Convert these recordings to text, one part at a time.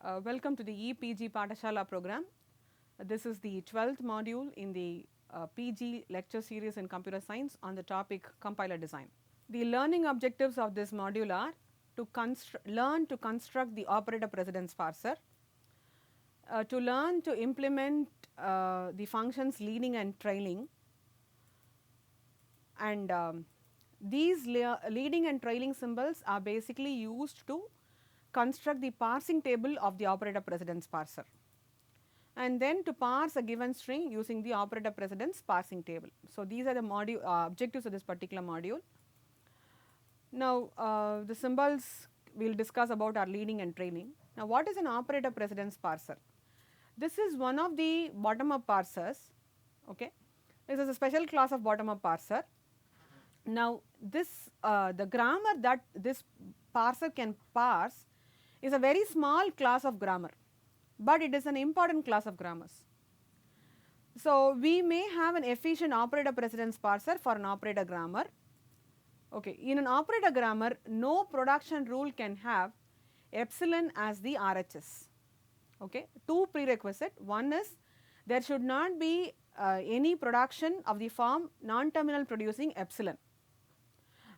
Welcome to the EPG Patashala program. This is the 12th module in the PG lecture series in computer science on the topic compiler design. The learning objectives of this module are to learn to construct the operator precedence parser, to learn to implement the functions leading and trailing, and these leading and trailing symbols are basically used to construct the parsing table of the operator precedence parser, and then to parse a given string using the operator precedence parsing table. So, these are the module objectives of this particular module. Now, the symbols we will discuss about are leading and trailing. Now, what is an operator precedence parser? This is one of the bottom up parsers. Okay. This is a special class of bottom up parser. Now, this the grammar that this parser can parse is a very small class of grammar, but it is an important class of grammars. So, we may have an efficient operator precedence parser for an operator grammar. Okay. In an operator grammar, no production rule can have epsilon as the RHS. Okay. Two prerequisite. One is there should not be any production of the form non-terminal producing epsilon,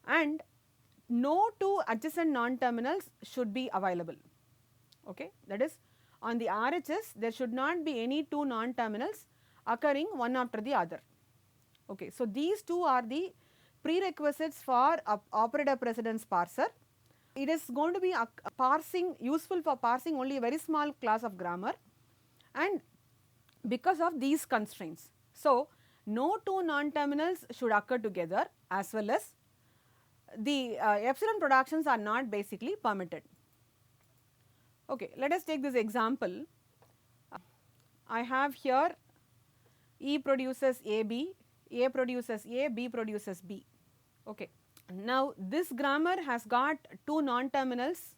and no two adjacent non-terminals should be available. Okay. That is, on the RHS there should not be any two non-terminals occurring one after the other. Okay. So, these two are the prerequisites for operator precedence parser. It is going to be parsing, useful for parsing only a very small class of grammar, and because of these constraints. So, no two non-terminals should occur together, as well as the epsilon productions are not basically permitted. Okay, let us take this example. I have here E produces AB, A produces A, B produces B. Okay. Now, this grammar has got two non-terminals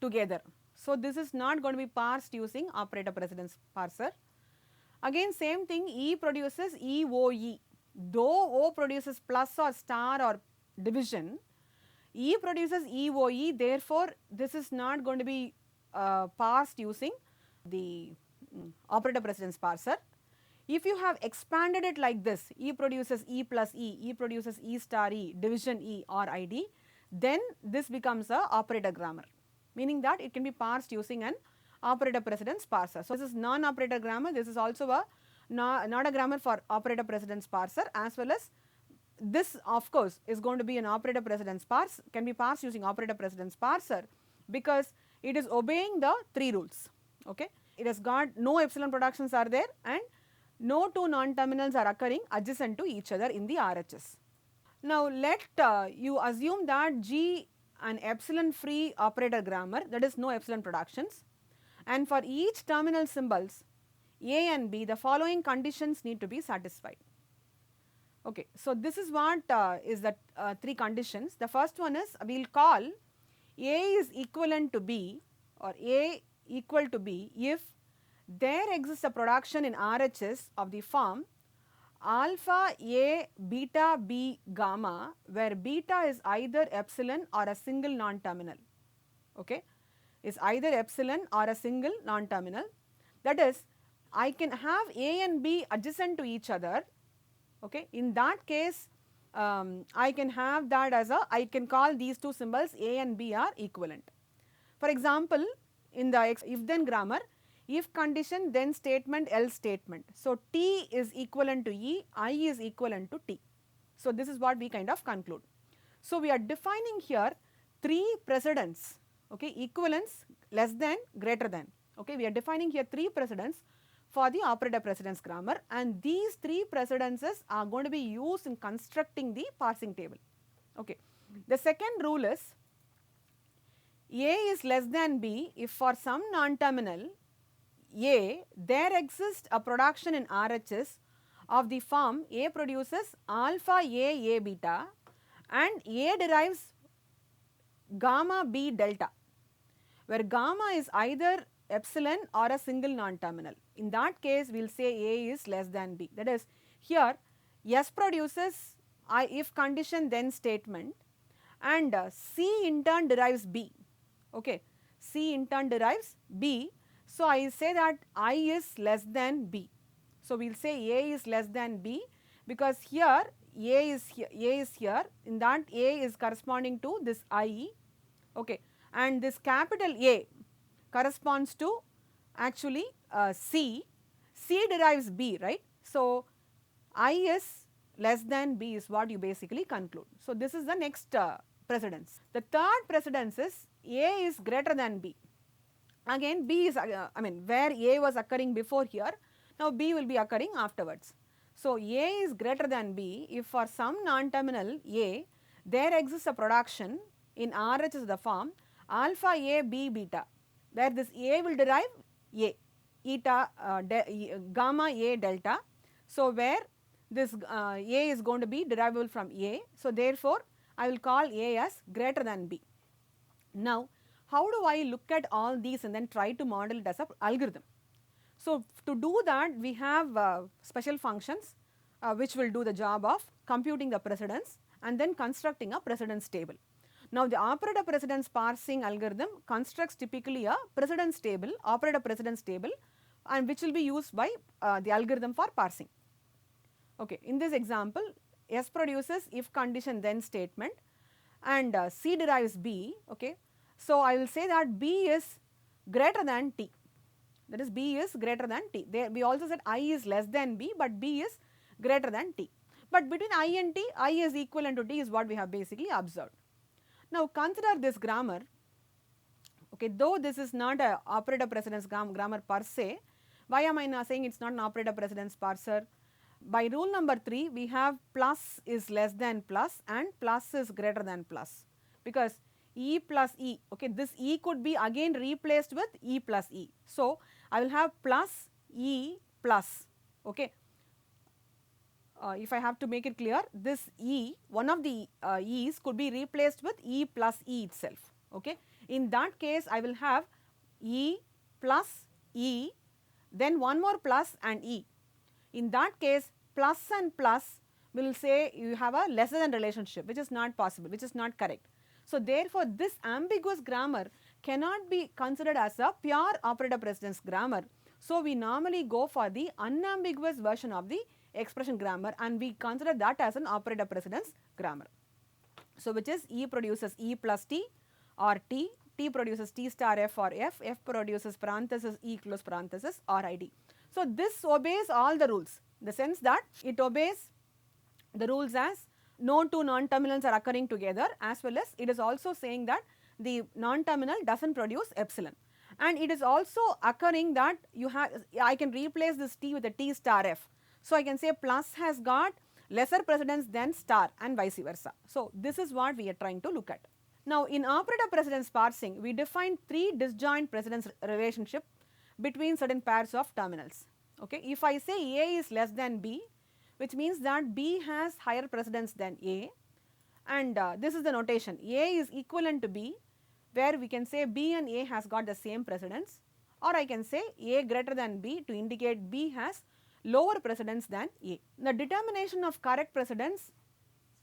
together. So, this is not going to be parsed using operator precedence parser. Again, same thing, E produces EOE. Though O produces plus or star or division, E produces EOE, therefore, this is not going to be parsed using the operator precedence parser. If you have expanded it like this, E produces E plus E, E produces E star E, division E or ID, then this becomes a operator grammar, meaning that it can be parsed using an operator precedence parser. So, this is non-operator grammar, this is also a not a grammar for operator precedence parser, as well as this of course is going to be an operator precedence parser, can be parsed using operator precedence parser, because it is obeying the three rules. Okay. It has got no epsilon productions are there, and no two non-terminals are occurring adjacent to each other in the RHS. Now, let you assume that G an epsilon free operator grammar, that is no epsilon productions, and for each terminal symbols A and B, the following conditions need to be satisfied. Okay. So, this is what is the three conditions. The first one is, we will call A is equivalent to B or A equal to B if there exists a production in RHS of the form alpha A beta B gamma, where beta is either epsilon or a single non-terminal. Okay. Is either epsilon or a single non-terminal. That is, I can have A and B adjacent to each other. Okay. In that case, I can have that as I can call these two symbols A and B are equivalent. For example, in the if then grammar, if condition then statement else statement. So, T is equivalent to E, I is equivalent to T. So, this is what we kind of conclude. So, we are defining here three precedents, okay, equivalence, less than, greater than. Okay, we are defining here three precedents for the operator precedence grammar, and these three precedences are going to be used in constructing the parsing table. Okay. The second rule is A is less than B if for some non-terminal A there exists a production in RHS of the form A produces alpha A beta and A derives gamma B delta, where gamma is either epsilon or a single non-terminal. In that case, we will say A is less than B. That is, here S produces if condition then statement, and C in turn derives B. Okay. C in turn derives B. So, I say that I is less than B. So, we will say A is less than B because here A is here, in that A is corresponding to this I, okay, and this capital A corresponds to actually C. C derives B, right. So, I is less than B is what you basically conclude. So, this is the next precedence. The third precedence is A is greater than B. Again B is where A was occurring before here, now B will be occurring afterwards. So, A is greater than B if for some non-terminal A there exists a production in RH is the form alpha A B beta, where this A will derive A, eta gamma A delta. So, where this A is going to be derivable from A. So, therefore, I will call A as greater than B. Now, how do I look at all these and then try to model it as an algorithm? So, to do that we have special functions which will do the job of computing the precedence and then constructing a precedence table. Now, the operator precedence parsing algorithm constructs typically a precedence table, operator precedence table, and which will be used by the algorithm for parsing. Okay. In this example, S produces if condition then statement and C derives B. Okay. So, I will say that B is greater than T, that is B is greater than T. There we also said I is less than B, but B is greater than T. But between I and T, I is equivalent to T is what we have basically observed. Now, consider this grammar, okay, though this is not a operator precedence grammar per se. Why am I now saying it is not an operator precedence parser? By rule number 3, we have plus is less than plus and plus is greater than plus, because E plus E, okay, this E could be again replaced with E plus E. So, I will have plus E plus, okay. If I have to make it clear, this E, one of the E's could be replaced with E plus E itself, okay. In that case, I will have E plus E, then one more plus and E. In that case, plus and plus will say you have a lesser than relationship, which is not possible, which is not correct. So, therefore, this ambiguous grammar cannot be considered as a pure operator precedence grammar. So, we normally go for the unambiguous version of the expression grammar and we consider that as an operator precedence grammar. So, which is E produces E plus T or T, T produces T star F or F, F produces parenthesis E close parenthesis or ID. So, this obeys all the rules, in the sense that it obeys the rules as no two non-terminals are occurring together, as well as it is also saying that the non-terminal does not produce epsilon, and it is also occurring that you have, I can replace this T with a T star F. So, I can say plus has got lesser precedence than star and vice versa. So, this is what we are trying to look at. Now, in operator precedence parsing, we define 3 disjoint precedence relationship between certain pairs of terminals. Okay. If I say A is less than B, which means that B has higher precedence than A, and this is the notation, A is equivalent to B, where we can say B and A has got the same precedence, or I can say A greater than B to indicate B has lower precedence than A. The determination of correct precedence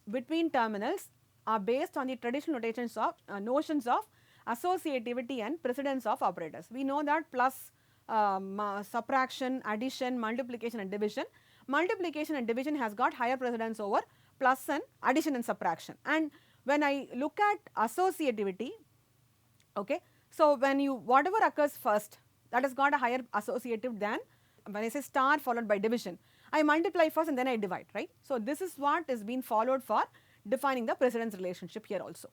between terminals are based on the traditional notations of notions of associativity and precedence of operators. We know that plus, subtraction, addition, multiplication and division. Multiplication and division has got higher precedence over plus and addition and subtraction. And when I look at associativity, okay, so when you whatever occurs first, that has got a higher associative than when I say star followed by division, I multiply first and then I divide, right. So, this is what is being followed for defining the precedence relationship here also.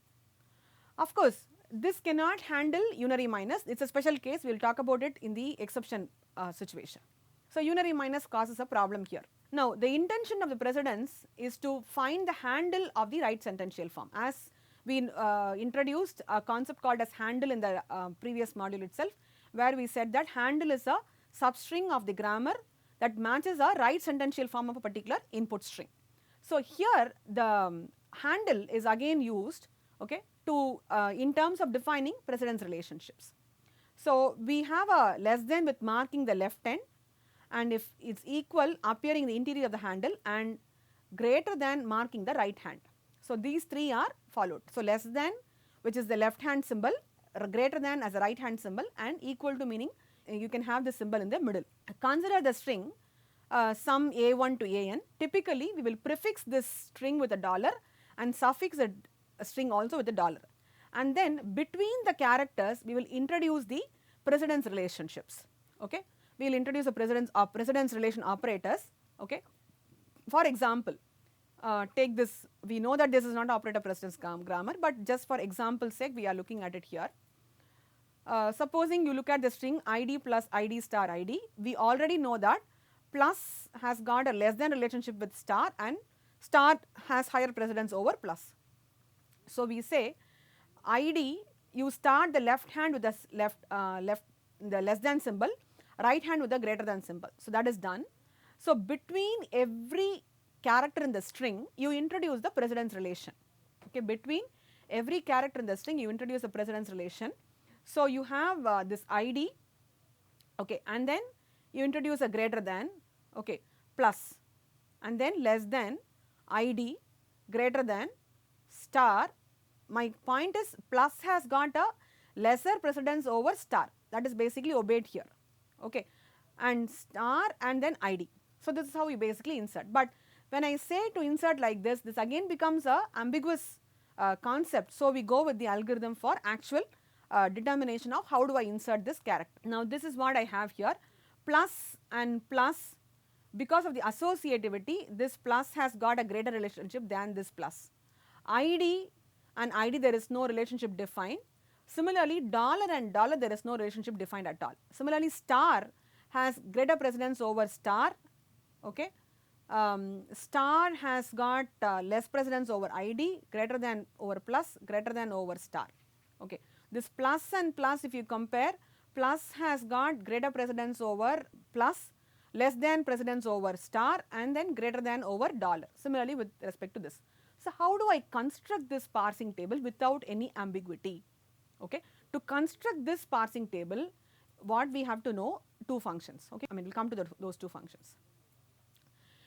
Of course, this cannot handle unary minus, it is a special case, we will talk about it in the exception situation. So, unary minus causes a problem here. Now, the intention of the precedence is to find the handle of the right sentential form. As we introduced a concept called as handle in the previous module itself, where we said that handle is a substring of the grammar that matches a right sentential form of a particular input string. So, here the handle is again used, okay, to in terms of defining precedence relationships. So, we have a less than with marking the left end, and if it is equal appearing in the interior of the handle, and greater than marking the right hand. So, these 3 are followed. So, less than, which is the left hand symbol, greater than as a right hand symbol and equal to meaning you can have this symbol in the middle. Consider the string sum a1 to an. Typically we will prefix this string with a dollar and suffix a string also with a dollar, and then between the characters we will introduce the precedence relationships. Okay, we will introduce a precedence relation operators. Okay, for example, take this, we know that this is not operator precedence grammar, but just for example's sake we are looking at it here. Supposing you look at the string id plus id star id, we already know that plus has got a less than relationship with star and star has higher precedence over plus. So we say id, you start the left hand with the the less than symbol, right hand with the greater than symbol. So that is done. So between every character in the string you introduce the precedence relation. Okay, between every character in the string you introduce a precedence relation. So you have this id, okay, and then you introduce a greater than, okay, plus, and then less than, id, greater than, star. My point is plus has got a lesser precedence over star, that is basically obeyed here, okay, and star and then id. So this is how we basically insert. But when I say to insert like this again becomes a ambiguous concept. So we go with the algorithm for actual determination of how do I insert this character. Now this is what I have here, plus and plus, because of the associativity this plus has got a greater relationship than this plus. id and id there is no relationship defined. Similarly dollar and dollar there is no relationship defined at all. Similarly star has greater precedence over star, okay. Star has got less precedence over id, greater than over plus, greater than over star, okay. This plus and plus, if you compare, plus has got greater precedence over plus, less than precedence over star, and then greater than over dollar. Similarly with respect to this. So how do I construct this parsing table without any ambiguity? Okay, to construct this parsing table what we have to know, two functions. Okay, I mean we will come to those two functions.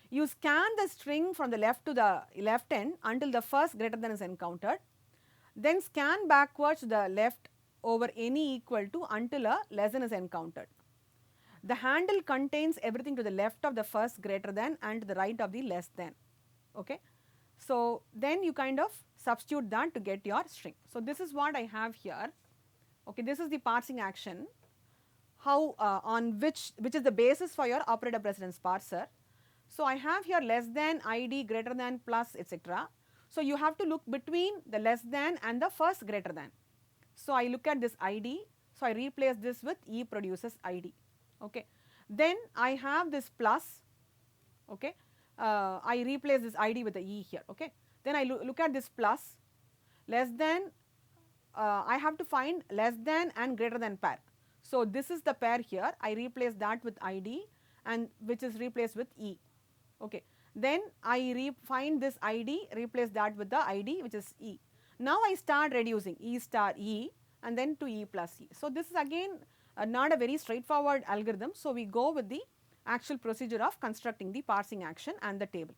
You scan the string from the left to the left end until the first greater than is encountered, then scan backwards to the left over any equal to until a less than is encountered. The handle contains everything to the left of the first greater than and to the right of the less than, okay. So then you kind of substitute that to get your string. So this is what I have here, okay. This is the parsing action, how on which is the basis for your operator precedence parser. So I have here less than, id, greater than, plus, etc. So you have to look between the less than and the first greater than. So I look at this id, so I replace this with e produces id, okay. Then I have this plus, okay, I replace this id with the e here, okay. Then I look at this plus, less than, I have to find less than and greater than pair. So this is the pair here, I replace that with id and which is replaced with e, okay. Then I find this id, replace that with the id which is e. Now I start reducing e star e and then to e plus e. So this is again not a very straightforward algorithm. So we go with the actual procedure of constructing the parsing action and the table.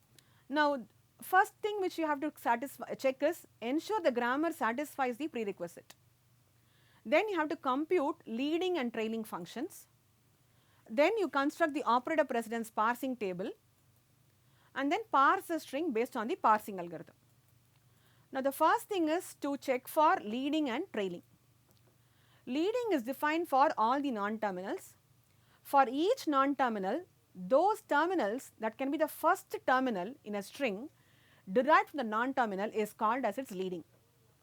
Now first thing which you have to check is ensure the grammar satisfies the prerequisite. Then you have to compute leading and trailing functions. Then you construct the operator precedence parsing table and then parse a string based on the parsing algorithm. Now the first thing is to check for leading and trailing. Leading is defined for all the non-terminals. For each non-terminal, those terminals that can be the first terminal in a string derived from the non-terminal is called as its leading,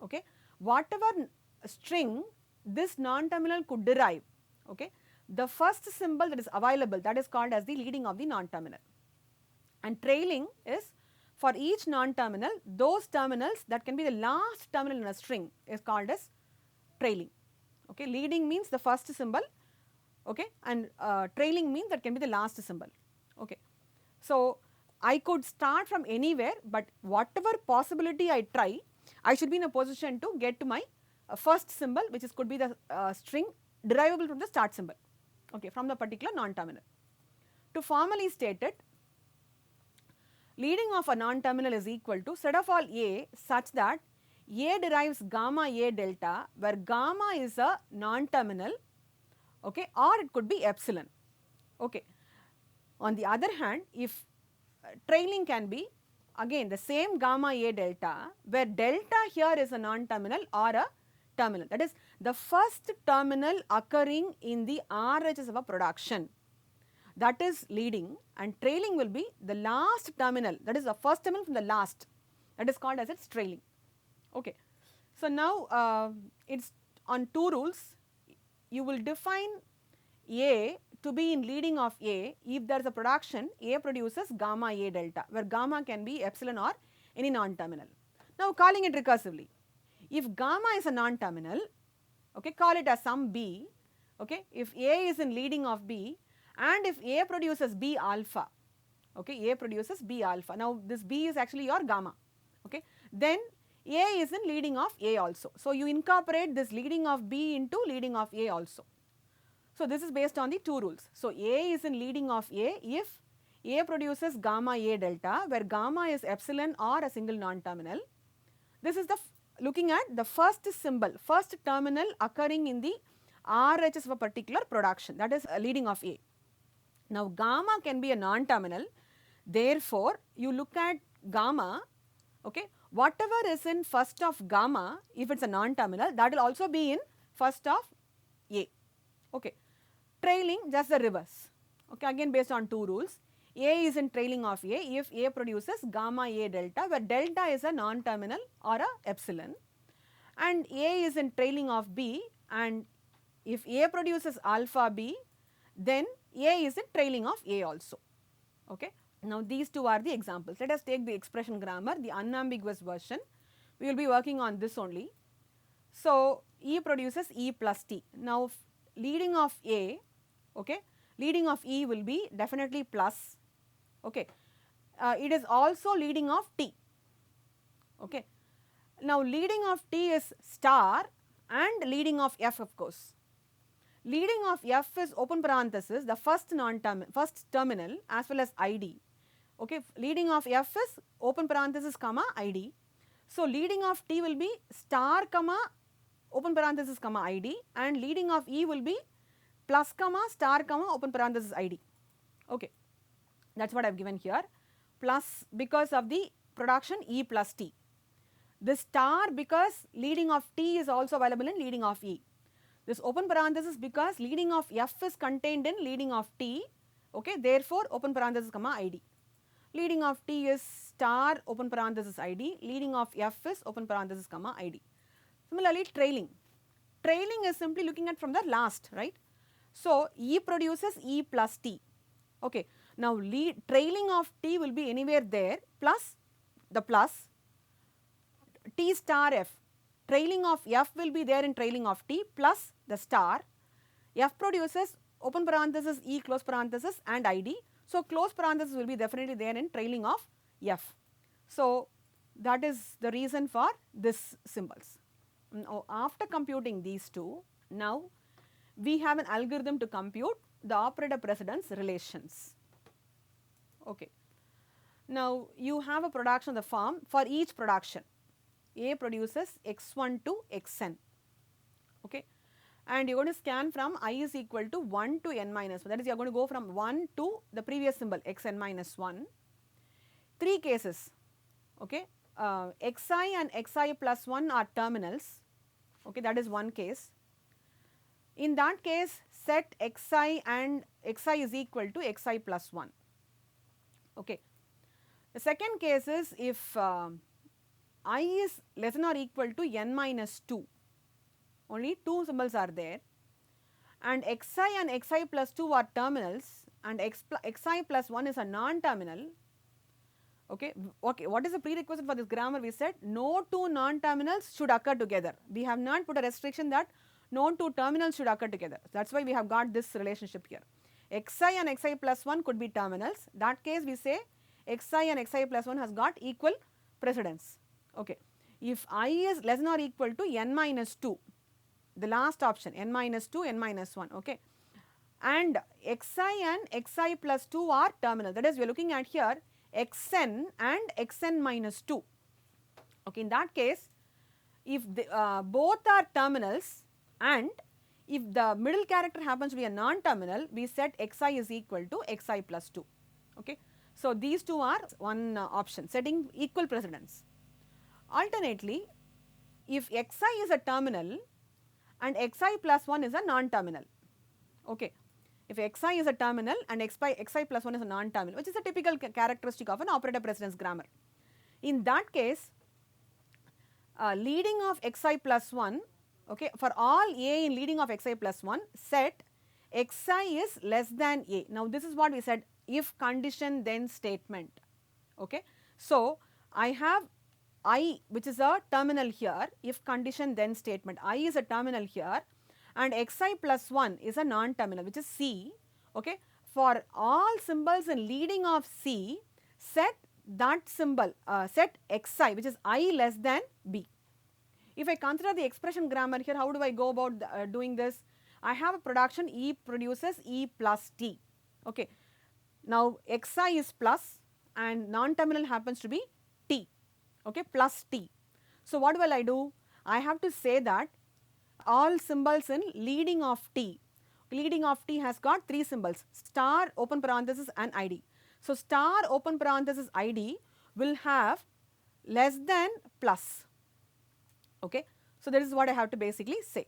okay. Whatever string this non-terminal could derive, okay, the first symbol that is available, that is called as the leading of the non-terminal. And trailing is for each non-terminal, those terminals that can be the last terminal in a string is called as trailing, okay. Leading means the first symbol, okay, and trailing means that can be the last symbol, okay. So I could start from anywhere, but whatever possibility I try, I should be in a position to get to my first symbol, which is could be the string derivable from the start symbol, okay, from the particular non-terminal. To formally state it, leading of a non-terminal is equal to set of all a such that A derives gamma A delta, where gamma is a non-terminal, okay, or it could be epsilon. Okay. On the other hand, if trailing can be again the same gamma A delta, where delta here is a non-terminal or a terminal, that is the first terminal occurring in the RHS of a production, that is leading, and trailing will be the last terminal, that is the first terminal from the last, that is called as its trailing. Okay. So, now it is on two rules. You will define A to be in leading of A if there is a production A produces gamma A delta, where gamma can be epsilon or any non-terminal. Now, calling it recursively, if gamma is a non-terminal, okay, call it as some B, okay, if A is in leading of B and if A produces B alpha, okay, A produces B alpha. Now, this B is actually your gamma, okay, then A is in leading of A also. So, you incorporate this leading of B into leading of A also. So, this is based on the two rules. So, A is in leading of A if A produces gamma A delta, where gamma is epsilon or a single non-terminal. This is the looking at the first symbol, first terminal occurring in the RHS of a particular production, that is a leading of A. Now, gamma can be a non-terminal, therefore, you look at gamma, okay, whatever is in first of gamma, if it is a non-terminal, that will also be in first of A. Okay. Trailing, just the reverse, okay, again based on two rules. A is in trailing of A if A produces gamma A delta, where delta is a non-terminal or a epsilon, and A is in trailing of B, and if A produces alpha B, then A is in trailing of A also. Okay. Now, these two are the examples. Let us take the expression grammar, the unambiguous version. We will be working on this only. So, E produces E plus T. Now, leading of A, okay, leading of E will be definitely plus, okay. It is also leading of T, okay. Now, leading of T is star and leading of F, of course. Leading of F is open parenthesis, the first terminal as well as ID, okay. Leading of F is open parenthesis comma ID. So, leading of T will be star comma open parenthesis comma ID, and leading of E will be plus comma star comma open parenthesis ID, okay. That is what I have given here, plus because of the production E plus T. This star because leading of T is also available in leading of E. This open parenthesis because leading of F is contained in leading of T, okay, therefore, open parenthesis comma ID. Leading of T is star open parenthesis ID, leading of F is open parenthesis comma ID. Similarly, trailing. Trailing is simply looking at from the last, right. So, E produces E plus T, okay. Now, trailing of T will be anywhere there plus the plus T star F. Trailing of F will be there in trailing of T plus the star. F produces open parenthesis E close parenthesis and ID. So, close parenthesis will be definitely there in trailing of F. So, that is the reason for this symbols. Now, after computing these two, now we have an algorithm to compute the operator precedence relations. Okay. Now, you have a production of the form for each production. A produces x1 to xn, okay, and you are going to scan from I is equal to 1 to n minus 1, that is you are going to go from 1 to the previous symbol xn minus 1. Three cases, okay, xi and xi plus 1 are terminals, okay, that is one case. In that case, set xi and xi is equal to xi plus 1, okay. The second case is if I is less than or equal to n minus 2, only two symbols are there, and xi and xi plus 2 are terminals, and xi plus 1 is a non-terminal, okay. Okay, what is the prerequisite for this grammar? We said no two non-terminals should occur together. We have not put a restriction that no two terminals should occur together. That is why we have got this relationship here. Xi and xi plus 1 could be terminals. That case we say xi and xi plus 1 has got equal precedence. Okay. If I is less than or equal to n minus 2, the last option n minus 2, n minus 1, okay, and xi and xi plus 2 are terminal, that is we are looking at here xn and xn minus 2, okay. In that case, if both are terminals and if the middle character happens to be a non-terminal, we set xi is equal to xi plus 2. Okay. So, these two are one option, setting equal precedence. Alternately, if xi is a terminal and xi plus 1 is a non-terminal. Okay. If xi is a terminal and xi plus 1 is a non-terminal, which is a typical characteristic of an operator precedence grammar. In that case, leading of xi plus 1, okay, for all a in leading of xi plus 1, set xi is less than a. Now, this is what we said, if condition then statement. Okay. So, I have I, which is a terminal here, if condition then statement. I is a terminal here and xi plus 1 is a non-terminal, which is C. Okay. For all symbols in leading of C, set that symbol, set xi, which is I less than B. If I consider the expression grammar here, how do I go about doing this? I have a production E produces E plus T. Okay. Now, xi is plus and non-terminal happens to be T, okay, plus T. So, what will I do? I have to say that all symbols in leading of T has got 3 symbols, star, open parenthesis and ID. So, star, open parenthesis, ID will have less than plus. Okay. So, that is what I have to basically say.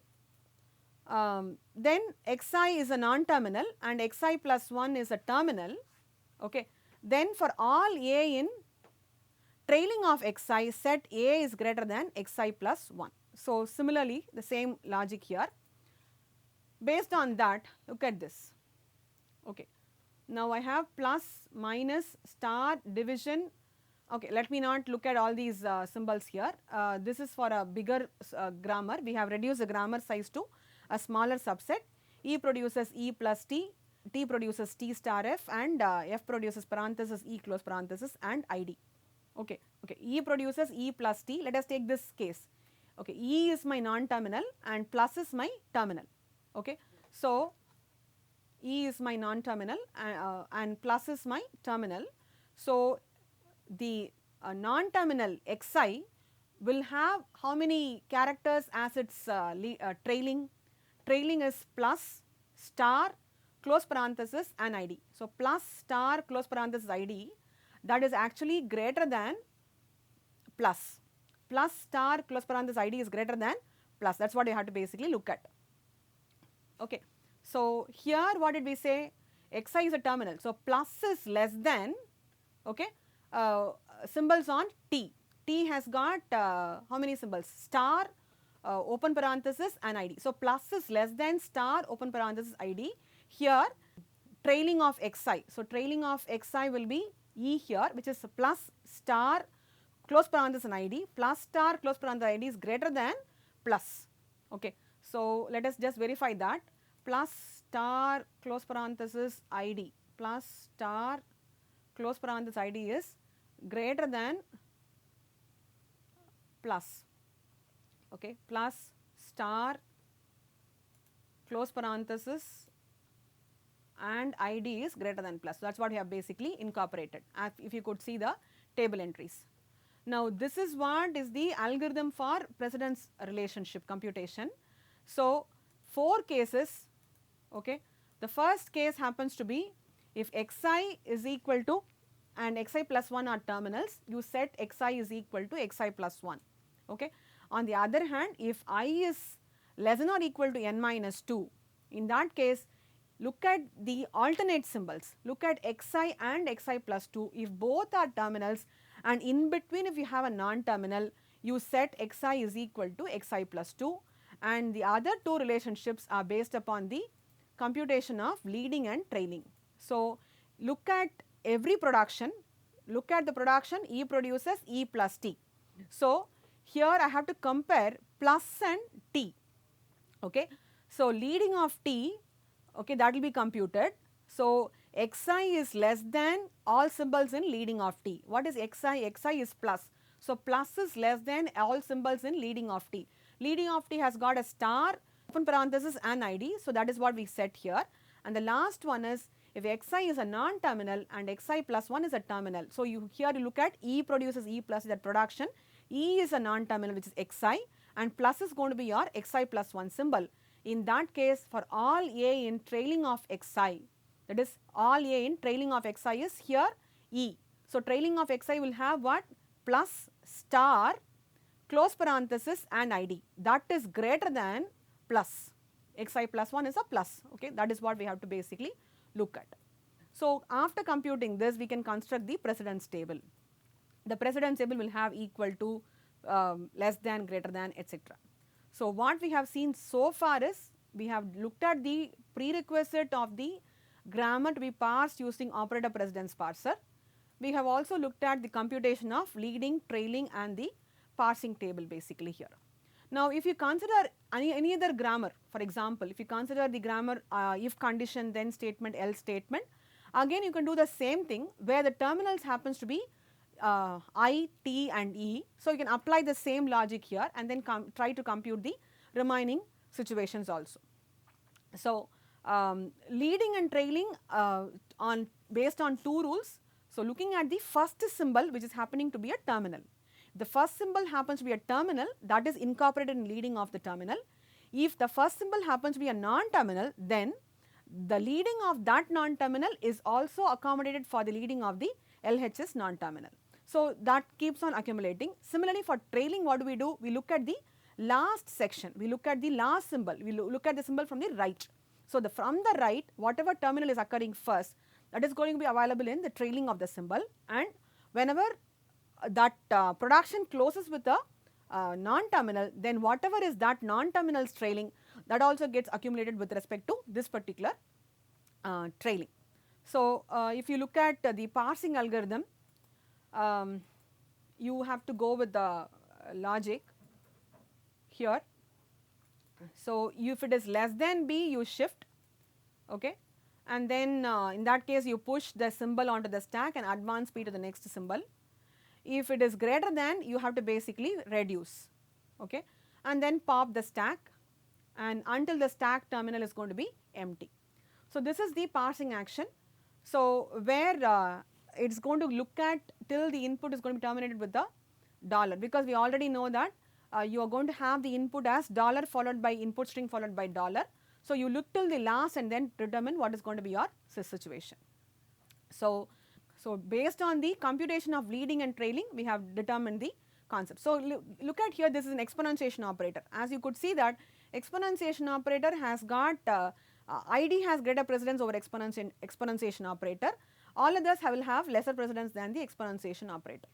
Then xi is a non-terminal and xi plus 1 is a terminal. Okay. Then for all a in trailing of xi, set a is greater than xi plus 1. So, similarly the same logic here. Based on that, look at this. Okay. Now, I have plus, minus, star, division. Okay, let me not look at all these symbols here. This is for a bigger grammar. We have reduced the grammar size to a smaller subset. E produces E plus T, T produces T star F and F produces parenthesis E close parenthesis and ID. Okay, okay. E produces E plus T. Let us take this case. Okay, E is my non-terminal and plus is my terminal. Okay, so E is my non-terminal and plus is my terminal. So, the non-terminal xi will have how many characters as its trailing? Trailing is plus, star, close parenthesis and ID. So, plus, star, close parenthesis, ID, that is actually greater than plus. Plus, star, close parenthesis, ID is greater than plus. That is what you have to basically look at. Okay. So, here what did we say? Xi is a terminal. So, plus is less than, okay, symbols on T. T has got how many symbols? Star, open parenthesis and ID. So, plus is less than star, open parenthesis, ID. Here trailing of xi. So, trailing of xi will be E here, which is plus, star, close parenthesis and ID, plus, star, close parenthesis, ID is greater than plus. Okay. So, let us just verify that. Plus, star, close parenthesis, ID, plus, star, close parenthesis, ID is greater than plus. Okay. Plus, star, close parenthesis and ID is greater than plus. That is what we have basically incorporated, as if you could see the table entries. Now, this is what is the algorithm for precedence relationship computation. So, 4 cases. Okay. The first case happens to be if xi is equal to and xi plus 1 are terminals, you set xi is equal to xi plus 1. Okay. On the other hand, if I is less than or equal to n minus 2, in that case, look at the alternate symbols. Look at xi and xi plus 2. If both are terminals and in between if you have a non-terminal, you set xi is equal to xi plus 2, and the other 2 relationships are based upon the computation of leading and trailing. So, look at every production, look at the production E produces E plus T. So, here I have to compare plus and T. Okay. So, leading of T, okay, that will be computed. So, xi is less than all symbols in leading of T. What is xi? Xi is plus. So, plus is less than all symbols in leading of T. Leading of T has got a star, open parenthesis and ID. So, that is what we set here. And the last one is if xi is a non-terminal and xi plus 1 is a terminal. So, here you look at E produces E plus that production. E is a non-terminal which is xi and plus is going to be your xi plus 1 symbol. In that case, for all a in trailing of xi, that is all a in trailing of xi is here e. So, trailing of xi will have what? Plus star close parenthesis and id, that is greater than plus. Xi plus 1 is a plus, okay, that is what we have to basically look at. So, after computing this, we can construct the precedence table. The precedence table will have equal to, less than, greater than, etc. So, what we have seen so far is we have looked at the prerequisite of the grammar to be parsed using operator precedence parser. We have also looked at the computation of leading, trailing and the parsing table basically here. Now, if you consider any other grammar, for example, if you consider the grammar if condition, then statement, else statement, again you can do the same thing where the terminals happens to be I, T and E. So, you can apply the same logic here and then try to compute the remaining situations also. So, leading and trailing based on two rules. So, looking at the first symbol which is happening to be a terminal. The first symbol happens to be a terminal, that is incorporated in leading of the terminal. If the first symbol happens to be a non-terminal, then the leading of that non-terminal is also accommodated for the leading of the LHS non-terminal. So, that keeps on accumulating. Similarly, for trailing, what do? We look at the last section, we look at the last symbol, we look at the symbol from the right. So, from the right, whatever terminal is occurring first, that is going to be available in the trailing of the symbol, and whenever that production closes with a non-terminal, then whatever is that non-terminal's trailing, that also gets accumulated with respect to this particular trailing. So, if you look at the parsing algorithm, you have to go with the logic here. So, if it is less than b, you shift, okay, and then in that case you push the symbol onto the stack and advance p to the next symbol. If it is greater than, you have to basically reduce, okay, and then pop the stack, and until the stack terminal is going to be empty. So, this is the parsing action. So, where it is going to look at till the input is going to be terminated with the dollar, because we already know that you are going to have the input as dollar followed by input string followed by dollar. So, you look till the last and then determine what is going to be your situation. So, based on the computation of leading and trailing, we have determined the concept. So, look at here, this is an exponentiation operator. As you could see that exponentiation operator has got ID has greater precedence over exponentiation operator. All others will have lesser precedence than the exponentiation operator.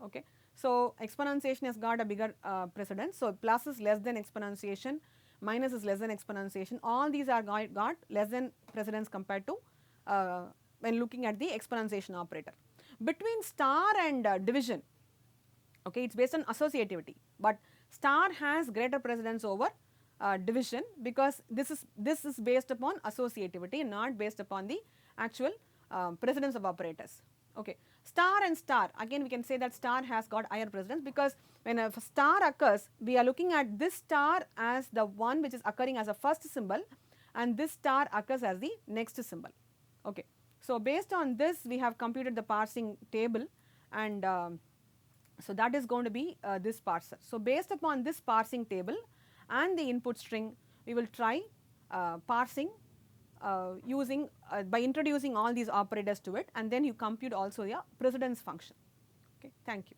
Okay. So, exponentiation has got a bigger precedence. So, plus is less than exponentiation, minus is less than exponentiation. All these are got less than precedence compared to when looking at the exponentiation operator. Between star and division, okay, it is based on associativity, but star has greater precedence over division, because this is based upon associativity and not based upon the actual precedence of operators. Okay. Star and star, again we can say that star has got higher precedence, because when a star occurs, we are looking at this star as the one which is occurring as a first symbol, and this star occurs as the next symbol. Okay. So, based on this, we have computed the parsing table, and so that is going to be this parser. So, based upon this parsing table and the input string, we will try parsing by introducing all these operators to it, and then you compute also your precedence function. Okay, thank you.